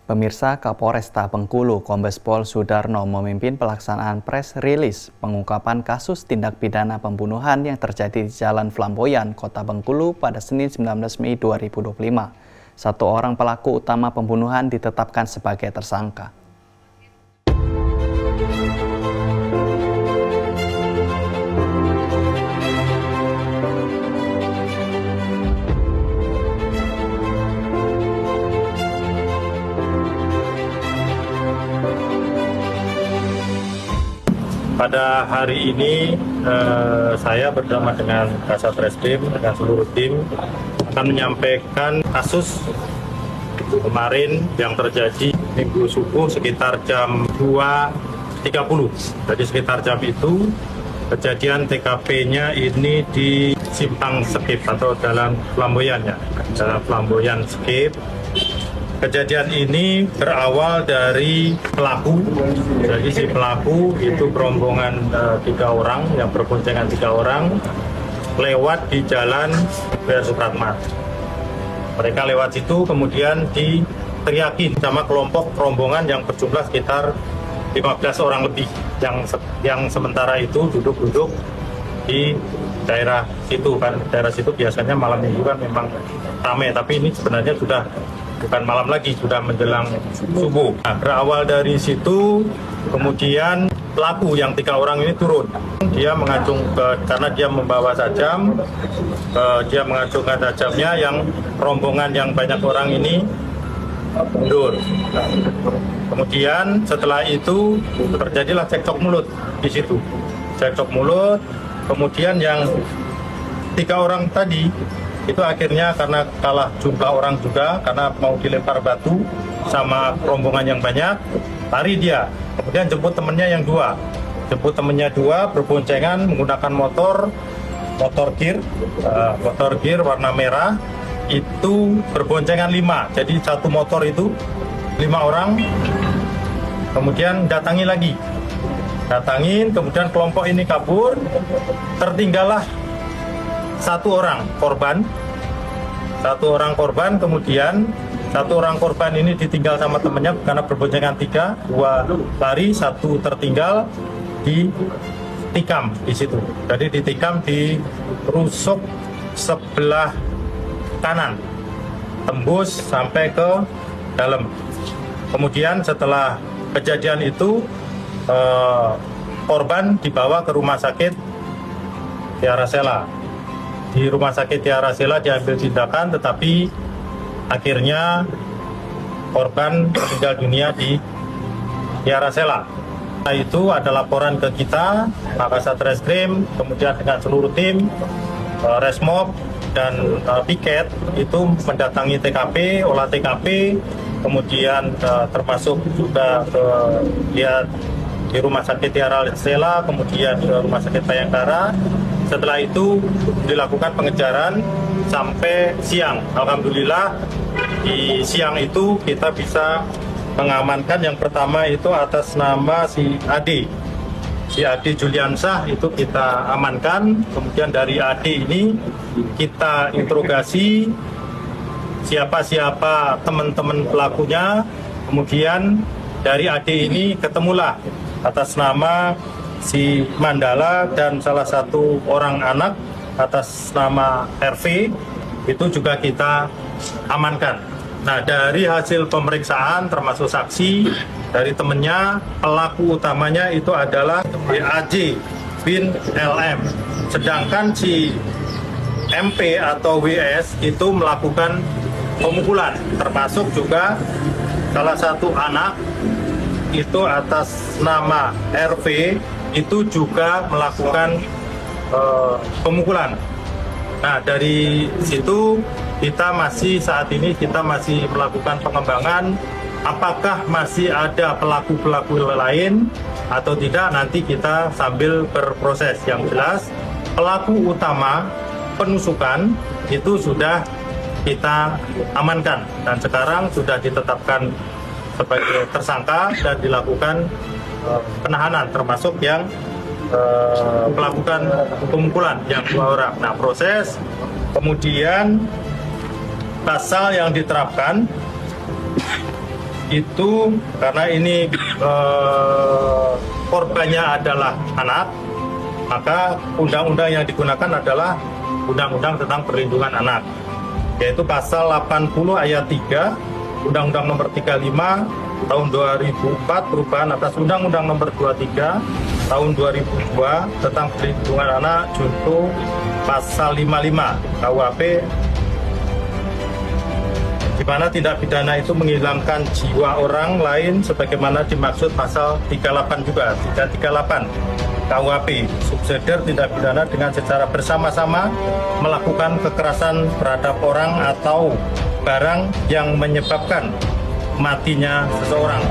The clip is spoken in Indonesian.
Pemirsa, Kapolresta Bengkulu Kombes Pol Sudarno memimpin pelaksanaan press release pengungkapan kasus tindak pidana pembunuhan yang terjadi di Jalan Flamboyan, Kota Bengkulu pada Senin 19 Mei 2025. Satu orang pelaku utama pembunuhan ditetapkan sebagai tersangka. Pada hari ini saya bersama dengan Kasat Reskrim dengan seluruh tim akan menyampaikan kasus kemarin yang terjadi Minggu subuh sekitar jam 2.30. Jadi sekitar jam itu kejadian TKP-nya ini di Simpang Skip atau Jalan Flamboyan ya, Jalan Flamboyan Skip. Kejadian ini berawal dari pelaku. Jadi si pelaku itu berombongan 3 orang yang berboncengan 3 orang lewat di Jalan Br Supratman. Mereka lewat situ kemudian diteriakin sama kelompok rombongan yang berjumlah sekitar 15 orang lebih yang sementara itu duduk-duduk di daerah situ kan. Daerah situ biasanya malam minggu kan memang ramai, tapi ini sebenarnya sudah bukan malam lagi, sudah menjelang subuh. Nah, berawal dari situ, kemudian pelaku yang 3 orang ini turun. Dia mengacung karena dia membawa sajam, dia mengacungkan sajamnya, yang rombongan yang banyak orang ini mundur. Nah, kemudian setelah itu terjadilah cekcok mulut di situ. Cekcok mulut, kemudian yang 3 orang tadi itu akhirnya karena kalah jumlah orang juga, karena mau dilempar batu sama rombongan yang banyak, lari dia. Kemudian jemput temennya yang 2. Jemput temennya 2 berboncengan menggunakan motor gear warna merah, itu berboncengan 5. Jadi satu motor itu 5 orang. Kemudian datangin, kemudian kelompok ini kabur, tertinggallah satu orang korban, kemudian satu orang korban ini ditinggal sama temannya karena berboncengan 3, 2 lari, 1 tertinggal, ditikam di situ. Jadi ditikam di rusuk sebelah kanan, tembus sampai ke dalam. Kemudian setelah kejadian itu korban dibawa ke rumah sakit Tiara Sela. Di rumah sakit Tiara Sela diambil tindakan, tetapi akhirnya korban meninggal dunia di Tiara Sela. Nah, itu ada laporan ke kita, Kasat Reskrim, kemudian dengan seluruh tim, Resmob dan Piket itu mendatangi TKP, olah TKP, kemudian termasuk juga lihat di rumah sakit Tiara Sela, kemudian ke rumah sakit Bayangkara. Setelah itu dilakukan pengejaran sampai siang. Alhamdulillah di siang itu kita bisa mengamankan yang pertama itu atas nama si Ade. Si Ade Juliansah itu kita amankan. Kemudian dari Ade ini kita interogasi siapa-siapa teman-teman pelakunya. Kemudian dari Ade ini ketemulah atas nama si Mandala dan salah satu orang anak atas nama RV itu juga kita amankan. Nah, dari hasil pemeriksaan termasuk saksi dari temennya, pelaku utamanya itu adalah AJ bin LM. Sedangkan si MP atau WS itu melakukan pemukulan, termasuk juga salah satu anak itu atas nama RV itu juga melakukan pemukulan. Nah, dari situ saat ini kita masih melakukan pengembangan apakah masih ada pelaku-pelaku lain atau tidak, nanti kita sambil berproses. Yang jelas pelaku utama penusukan itu sudah kita amankan dan sekarang sudah ditetapkan sebagai tersangka dan dilakukan penahanan, termasuk yang melakukan pemukulan yang 2 orang. Nah, proses kemudian pasal yang diterapkan itu karena ini korbannya adalah anak, maka undang-undang yang digunakan adalah Undang-Undang tentang Perlindungan Anak, yaitu pasal 80 ayat 3 Undang-Undang Nomor 35 tahun 2004 perubahan atas Undang-Undang Nomor 23 tahun 2002 tentang Perlindungan Anak junto pasal 55 KUHP, di mana tindak pidana itu menghilangkan jiwa orang lain sebagaimana dimaksud pasal 38 juga, 338 KUHP, subsidiar tindak pidana dengan secara bersama-sama melakukan kekerasan terhadap orang atau barang yang menyebabkan matinya seseorang.